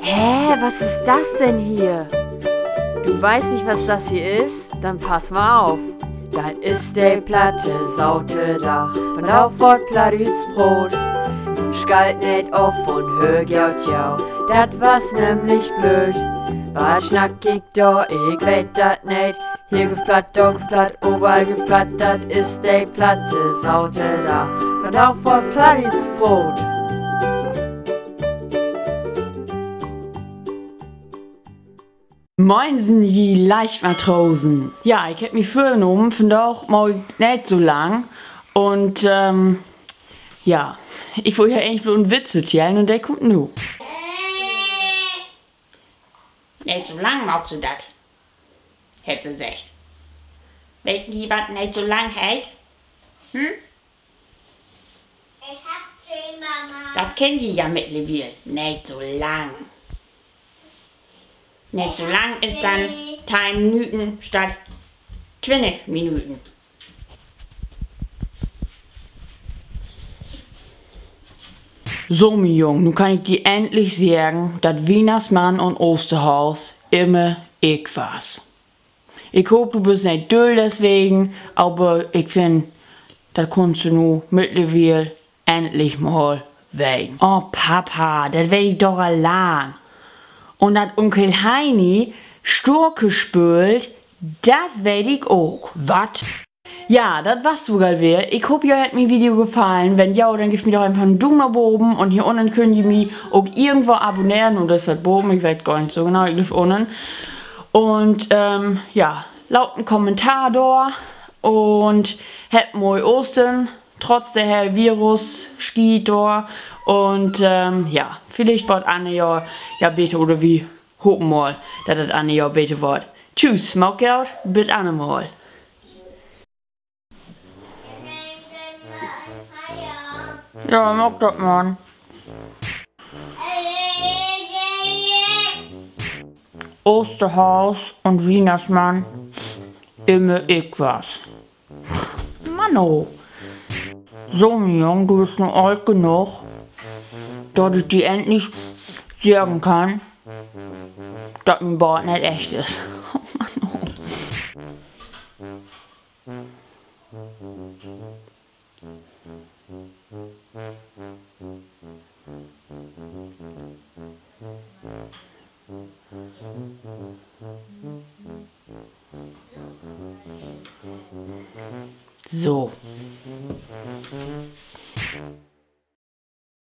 Hä, was ist das denn hier? Du weißt nicht, was das hier ist? Dann pass mal auf. Das ist die Platte Saute Dach. Von auf wird Platüts Brot. Schalt nicht auf und hör jau jau. Dat was nämlich blöd. Was schnack ich da, ich weet dat nicht. Hier geflatt, da geflatt, überall geflatt. Dat ist die Platte Saute Dach. Von auf wird Platüts Brot. Moinsen, je Leichtmatrosen. Ja, ich hab mich vorgenommen, von doch mal nicht so lang. Und, ja, ich wollte ja eigentlich bloß einen Witz erzählen und der kommt nu. Nicht so lang macht sie das, hätte sie gesagt. Weet die was nicht so lang hält? Hm? Ich hab sie, Mama. Das kennen die ja mittlerweile. Nicht so lang. Nicht so lang ist dann 3 Minuten statt 20 Minuten. So, mi Jung, nun kann ich dir endlich sagen, dass Weihnachtsmann und Osterhaus immer ich war's. Ich hoffe, du bist nicht dull deswegen, aber ich finde, das kannst du nu mittlerweile endlich mal wegen. Oh, Papa, das werd ich doch allein. Und dat Onkel Heini Sturke spült, dat weet ich auch. Wat? Ja, das war's sogar wieder. Ich hoffe, ihr hat mir Video gefallen. Wenn ja, dann gebt mir doch einfach einen Daumen nach oben. Und hier unten könnt ihr mich auch irgendwo abonnieren. Und das ist halt oben, ich weiß gar nicht so genau, ich lief unten. Und, ja, laut einen Kommentar da. Und habt mal Ostern, trotz der Herr Virus, Ski da. Und, ja, vielleicht wird Anne ja bitte, oder wie hoffen mal, dass das Anne ja bitte wird. Tschüss, Maukert, bis Anne mal. Ja, mag das, Mann. Osterhaus und Weihnachtsmann, immer ich was. Manno. So, mein Junge, du bist noch alt genug, dass ich dir endlich sagen kann, dass mein Bart nicht echt ist. Oh Mann, oh. So.